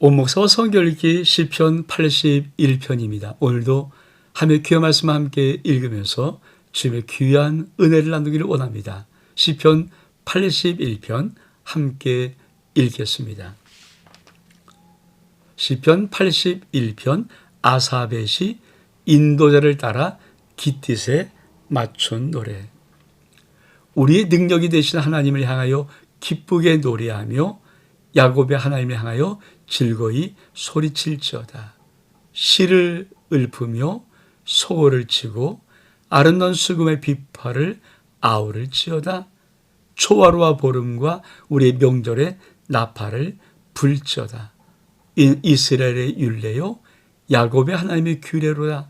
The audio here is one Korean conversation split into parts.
온목사와 성결기 시편 81편입니다. 오늘도 하나님의 귀한 말씀과 함께 읽으면서 주님의 귀한 은혜를 나누기를 원합니다. 시편 81편 함께 읽겠습니다. 시편 81편 아사벳이 인도자를 따라 깃딧에 맞춘 노래. 우리의 능력이 되신 하나님을 향하여 기쁘게 노래하며 야곱의 하나님을 향하여 즐거이 소리칠지어다. 시를 읊으며 소고를 치고 아름다운 수금의 비파를 아우를지어다. 초하루와 보름과 우리의 명절에 나팔을 불지어다. 이스라엘의 율례요 야곱의 하나님의 규례로다.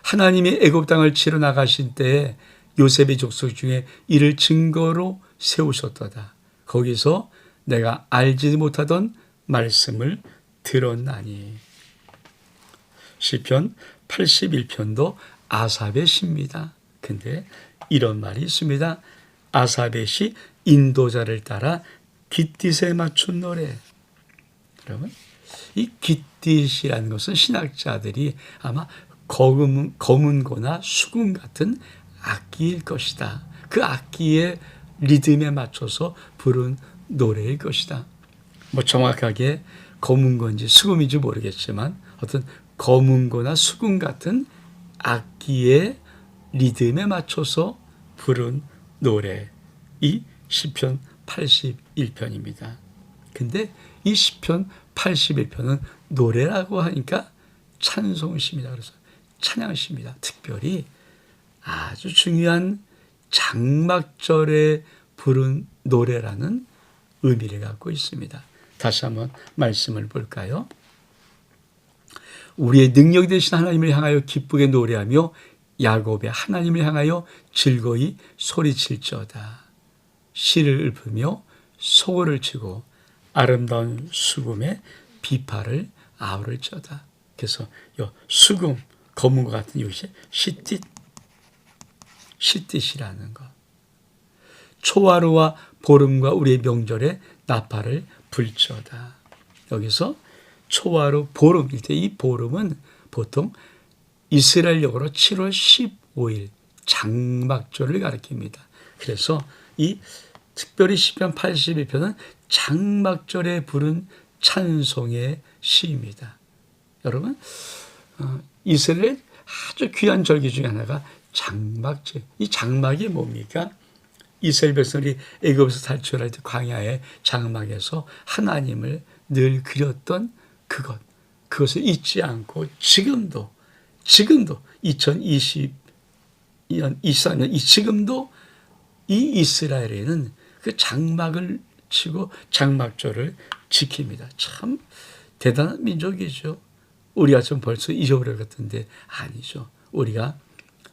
하나님이 애굽 땅을 치러 나가신 때에 요셉의 족속 중에 이를 증거로 세우셨도다. 거기서 내가 알지 못하던 말씀을 들었나니. 시편 81편도 아사벳 시입니다. 근데 이런 말이 있습니다. 아사벳이 인도자를 따라 깃딧에 맞춘 노래. 그러면 이 깃딧이라는 것은 신학자들이 아마 거문고나 수금 같은 악기일 것이다. 그 악기의 리듬에 맞춰서 부른 노래일 것이다. 뭐 정확하게 거문고인지 수금인지 모르겠지만 어떤 거문고나 수금 같은 악기의 리듬에 맞춰서 부른 노래, 이 시편 81편입니다. 근데 이 시편 81편은 노래라고 하니까 찬송시입니다. 그래서 찬양시입니다. 특별히 아주 중요한 장막절에 부른 노래라는 의미를 갖고 있습니다. 다시 한번 말씀을 볼까요? 우리의 능력이 되신 하나님을 향하여 기쁘게 노래하며 야곱의 하나님을 향하여 즐거이 소리칠지어다. 시를 읊으며 소고를 치고 아름다운 수금의 비파를 아우를지어다. 그래서 요 수금, 거문과 같은 이것이 시띠시라는 것. 초하루와 보름과 우리의 명절에 나팔을 불지어다. 여기서 초하루, 보름일 때 이 보름은 보통 이스라엘력으로 7월 15일 장막절을 가리킵니다. 그래서 이 특별히 시편 81편은 장막절에 부른 찬송의 시입니다. 여러분, 이스라엘 아주 귀한 절기 중에 하나가 장막절. 이 장막이 뭡니까? 이스라엘 백성이 애굽에서 탈출할 때 광야의 장막에서 하나님을 늘 그렸던 그것을 잊지 않고 지금도 2020년, 24년 지금도 이 이스라엘에는 그 장막을 치고 장막절을 지킵니다. 참 대단한 민족이죠. 우리가 좀 벌써 잊어버렸던데 아니죠. 우리가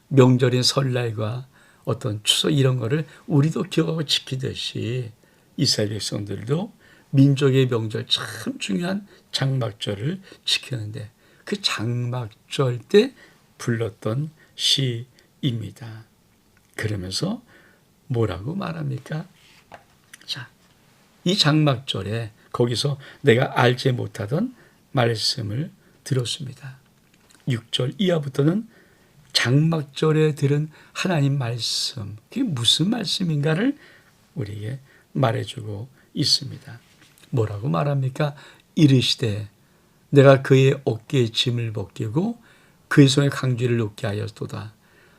명절인 설날과 어떤 추석 이런 거를 우리도 기억하고 지키듯이 이스라엘 백성들도 민족의 명절 참 중요한 장막절을 지키는데 그 장막절 때 불렀던 시입니다. 그러면서 뭐라고 말합니까? 자, 이 장막절에 거기서 내가 알지 못하던 말씀을 들었습니다. 6절 이하부터는 장막절에 들은 하나님 말씀, 그게 무슨 말씀인가를 우리에게 말해주고 있습니다. 뭐라고 말합니까? 이르시되 내가 그의 어깨에 짐을 벗기고 그의 손에 강쥐를 놓게 하였도다.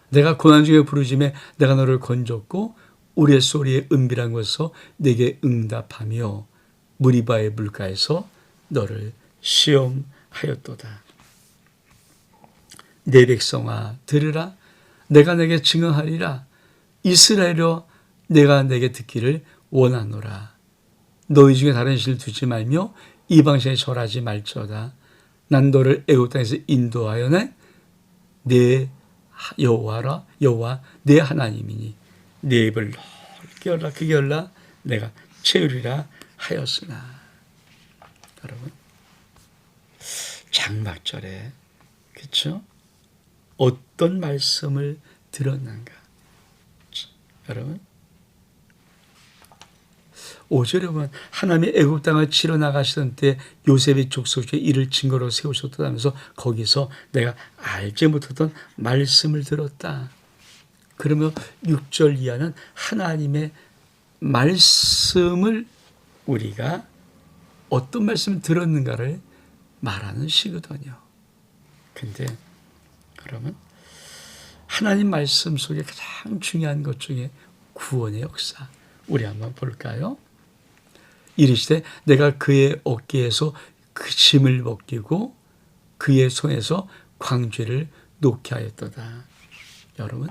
내가 고난 중에 부르짖에 내가 너를 건졌고 우리의 소리에 은밀한 곳에서 내게 응답하며 무리바의 물가에서 너를 시험하였도다. 내 백성아 들으라. 내가 내게 증언하리라. 이스라엘여 내가 내게 듣기를 원하노라. 너희 중에 다른 신을 두지 말며 이방신에 절하지 말지어다. 난 너를 애굽 땅에서 인도하여 내 여호와 내 하나님이니 내 입을 넓게 열라 크게 열라 내가 채우리라 하였으나. 여러분, 장막절에 그렇죠? 어떤 말씀을 들었는가? 여러분, 5절에 보면 하나님이 애굽 땅을 치러 나가시던 때 요셉의 족속 중에 이를 증거로 세우셨다면서 거기서 내가 알지 못했던 말씀을 들었다. 그러면 6절 이하는 하나님의 말씀을 우리가 어떤 말씀을 들었는가를 말하는 시거든요. 근데 그러면 하나님 말씀 속에 가장 중요한 것 중에 구원의 역사, 우리 한번 볼까요? 이르시되 내가 그의 어깨에서 그 짐을 벗기고 그의 손에서 광죄를 놓게 하였도다. 여러분,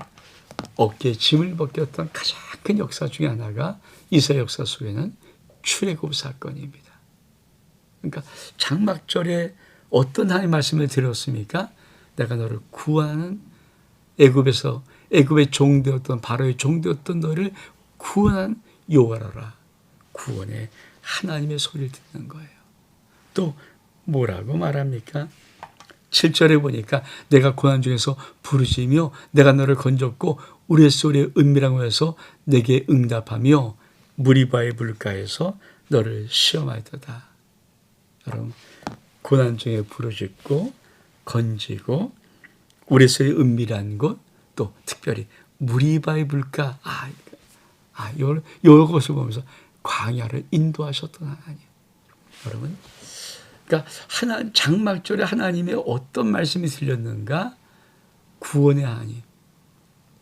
어깨에 짐을 벗겼던 가장 큰 역사 중에 하나가 이스라엘 역사 속에는 출애굽 사건입니다. 그러니까 장막절에 어떤 하나님 말씀을 들었습니까? 내가 너를 구하는 애굽의 종되었던 바로의 종되었던 너를 구원한 여호와라. 구원의 하나님의 소리를 듣는 거예요. 또 뭐라고 말합니까? 7절에 보니까 내가 고난 중에서 부르짖으며 내가 너를 건졌고 우레소리의 은밀한 곳에서 내게 응답하며 무리바의 물가에서 너를 시험하였도다. 여러분, 고난 중에 부르짖고 건지고 우레소리의 은밀한 곳, 또 특별히 무리바의 물가, 요것을 보면서 광야를 인도하셨던 하나님. 여러분, 그러니까 장막절에 하나님의 어떤 말씀이 들렸는가? 구원의 하나님,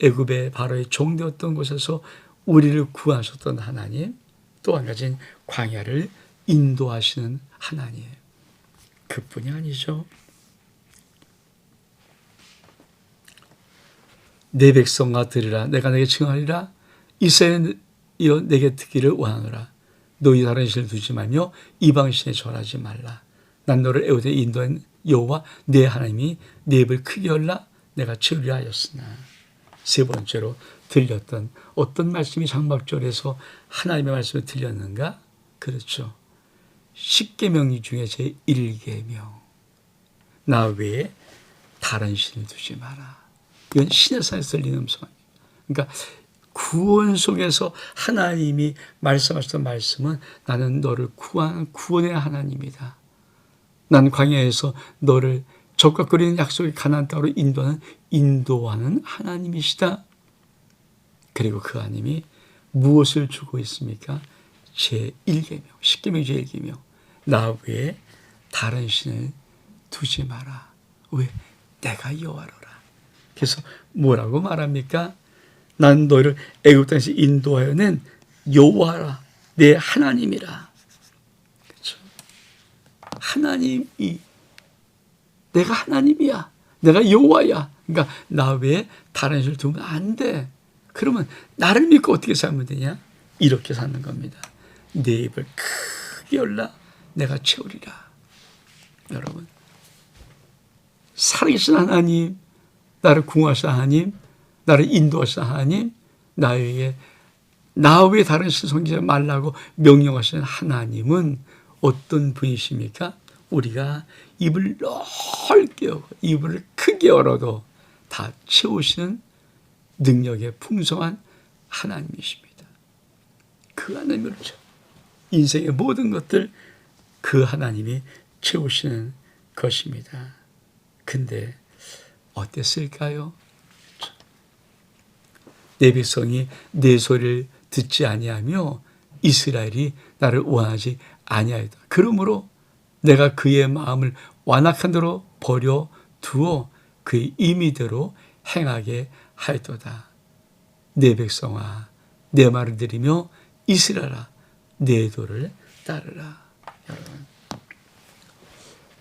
애굽의 바로의 종되었던 곳에서 우리를 구하셨던 하나님, 또 한 가지는 광야를 인도하시는 하나님. 그뿐이 아니죠. 내 백성아 들으라. 내가 내게 증언하리라. 이스라엘이여 내게 듣기를 원하노라. 너희 다른 신을 두지 말며 이방신에 절하지 말라. 난 너를 애굽에 인도한 여호와 내 하나님이 내 입을 크게 열라. 내가 채우리라 하였으나. 세 번째로 들렸던 어떤 말씀이 장막절에서 하나님의 말씀이 들렸는가? 그렇죠. 10계명 중에 제 1계명. 나 외에 다른 신을 두지 마라. 이건 신의 산에서 들리는 음성입니다. 그러니까 구원 속에서 하나님이 말씀하셨던 말씀은 나는 너를 구하는 구원의 하나님이다. 난 광야에서 너를 적과 끓이는 약속의 가나안 땅으로 인도하는 하나님이시다. 그리고 그 하나님이 무엇을 주고 있습니까? 제1계명, 10계명 제1계명. 나 외에 다른 신을 두지 마라. 왜? 내가 여호와로라. 그래서 뭐라고 말합니까? 난 너를 애굽 땅에서 인도하여 낸 여호와라. 내 하나님이라. 그렇죠? 하나님이 내가 하나님이야. 내가 여호와야. 그러니까 나 외에 다른 신을 두면 안 돼. 그러면 나를 믿고 어떻게 살면 되냐? 이렇게 사는 겁니다. 내 입을 크게 열라. 내가 채우리라. 여러분, 살아계신 하나님, 나를 구하신 하나님, 나를 인도하신 하나님, 나 외에 다른 신 섬기지 말라고 명령하시는 하나님은 어떤 분이십니까? 우리가 입을 넓게 열고 입을 크게 열어도 다 채우시는 능력의 풍성한 하나님이십니다. 그 하나님으로죠. 인생의 모든 것들 그 하나님이 채우시는 것입니다. 근데 어땠을까요? 내 백성이 내 소리를 듣지 아니하며 이스라엘이 나를 원하지 아니하였다. 그러므로 내가 그의 마음을 완악한 대로 버려 두어 그의 임의대로 행하게 하였도다. 내 백성아 내 말을 들으며 이스라엘아 내 도를 따르라. 여러분,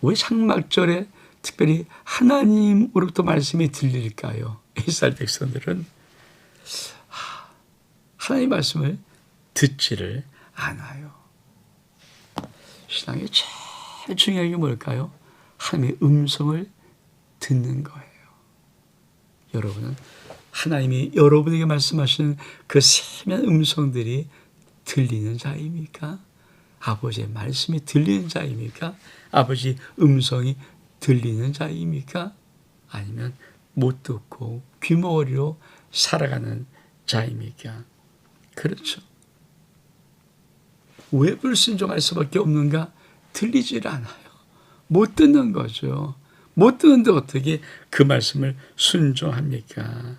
왜 장막절에 특별히 하나님으로부터 말씀이 들릴까요? 이스라엘 백성들은 하나님 말씀을 듣지를 않아요. 신앙의 제일 중요한 게 뭘까요? 하나님의 음성을 듣는 거예요. 여러분은 하나님이 여러분에게 말씀하시는 그 세미한 음성들이 들리는 자입니까? 아버지의 말씀이 들리는 자입니까? 아버지 음성이 들리는 자입니까? 아니면 못 듣고 귀머거리로 살아가는 자입니까? 그렇죠. 왜 불순종할 수밖에 없는가? 들리질 않아요. 못 듣는 거죠. 못 듣는데 어떻게 그 말씀을 순종합니까?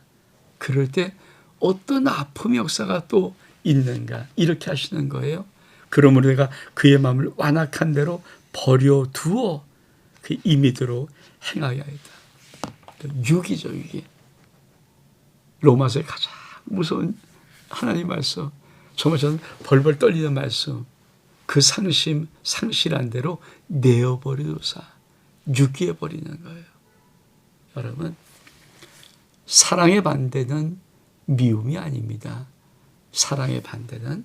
그럴 때 어떤 아픔의 역사가 또 있는가? 이렇게 하시는 거예요. 그러므로 내가 그의 마음을 완악한 대로 버려두어 그 임의대로 행하게 하였다. 육이죠, 육이. 로마서의 가장 무서운 하나님 말씀. 정말 저는 벌벌 떨리는 말씀. 그 상실한 대로 내어버리도사 유기해버리는 거예요. 여러분, 사랑의 반대는 미움이 아닙니다. 사랑의 반대는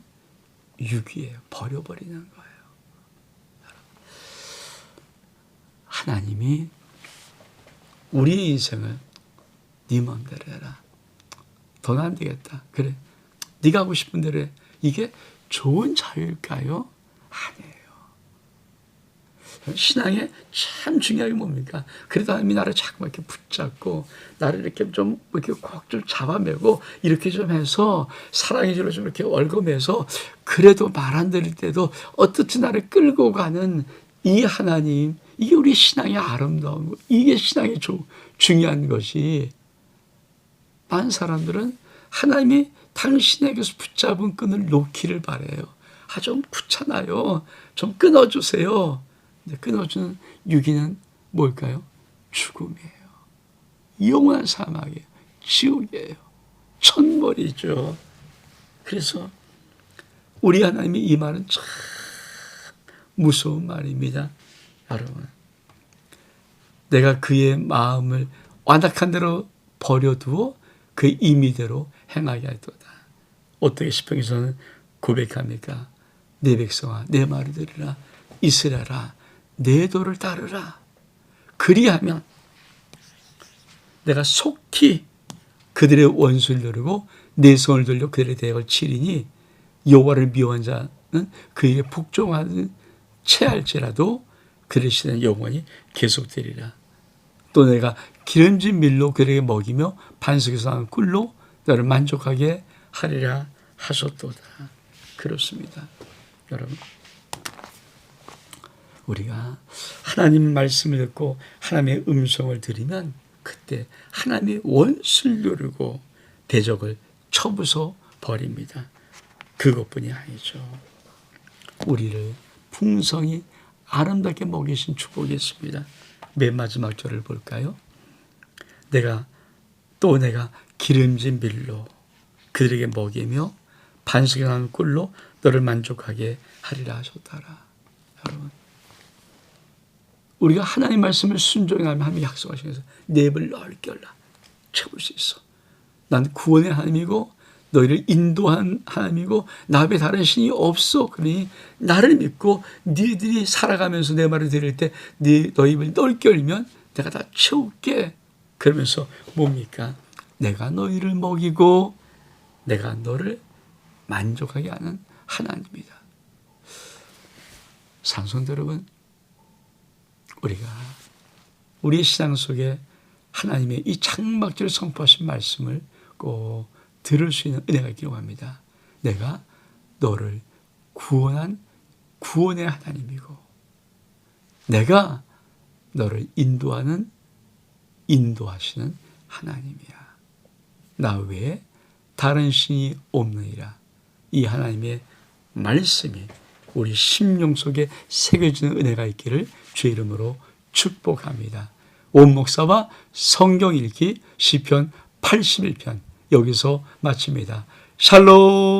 유기예요. 버려버리는 거예요. 하나님이 우리의 인생을 네 마음대로 해라. 돈 안 되겠다. 그래. 네가 하고 싶은 대로 해. 이게 좋은 자유일까요? 아니에요. 신앙에 참 중요한 게 뭡니까? 그래도 하나님이 나를 자꾸 이렇게 붙잡고 나를 이렇게 좀 이렇게 꼭 좀 잡아매고 이렇게 좀 해서 사랑의 줄로 좀 이렇게 얽어매서 그래도 말 안 들을 때도 어떻게 나를 끌고 가는 이 하나님, 이게 우리 신앙의 아름다운 거, 이게 신앙의 중요한 것이. 많은 사람들은 하나님이 당신에게서 붙잡은 끈을 놓기를 바래요. 아, 좀 귀찮아요. 좀 끊어주세요. 근데 끊어주는 유기는 뭘까요? 죽음이에요. 영원한 사막이에요. 지옥이에요. 천벌이죠. 그래서 우리 하나님의 이 말은 참 무서운 말입니다. 여러분, 내가 그의 마음을 완악한 대로 버려두어 그 임의대로 행하게 하였도다. 어떻게 시편에서는 고백합니까? 내 백성아, 내 말을 들으라. 이스라엘아, 내 도를 따르라. 그리하면 내가 속히 그들의 원수를 누르고 내 손을 들려 그들의 대역을 치리니 여호와를 미워한 자는 그에게 복종하는 채할지라도 그들의 시대는 영원히 계속되리라. 또 내가 기름진 밀로 그들에게 먹이며 반석에서 나는 꿀로 너를 만족하게 하리라 하셨도다. 그렇습니다. 여러분, 우리가 하나님 말씀을 듣고 하나님의 음성을 들으면 그때 하나님의 원수를 누르고 대적을 쳐부숴 버립니다. 그것뿐이 아니죠. 우리를 풍성히 아름답게 먹이신 축복이 있습니다. 맨 마지막 절을 볼까요? 내가 기름진 밀로 그들에게 먹이며 반석에 나는 꿀로 너를 만족하게 하리라 하셨다라. 여러분, 우리가 하나님 말씀을 순종하면 하나님이 약속하시면서 내 입을 넓게 열라. 채울 수 있어. 난 구원의 하나님이고 너희를 인도한 하나님이고 나 외에 다른 신이 없어. 그러니 나를 믿고 너희들이 살아가면서 내 말을 들을 때 너희 입을 넓게 열면 내가 다 채울게. 그러면서 뭡니까? 내가 너희를 먹이고 내가 너를 만족하게 하는 하나님이다. 상성도 여러분, 우리가 우리의 신앙 속에 하나님의 이 장막절 선포하신 말씀을 꼭 들을 수 있는 은혜가 있기를 원합니다. 내가 너를 구원한 구원의 하나님이고 내가 너를 인도하시는 하나님이야. 나 외에 다른 신이 없느니라. 이 하나님의 말씀이 우리 심령 속에 새겨지는 은혜가 있기를 주의 이름으로 축복합니다. 온 목사와 성경 읽기 시편 81편 여기서 마칩니다. 샬롬.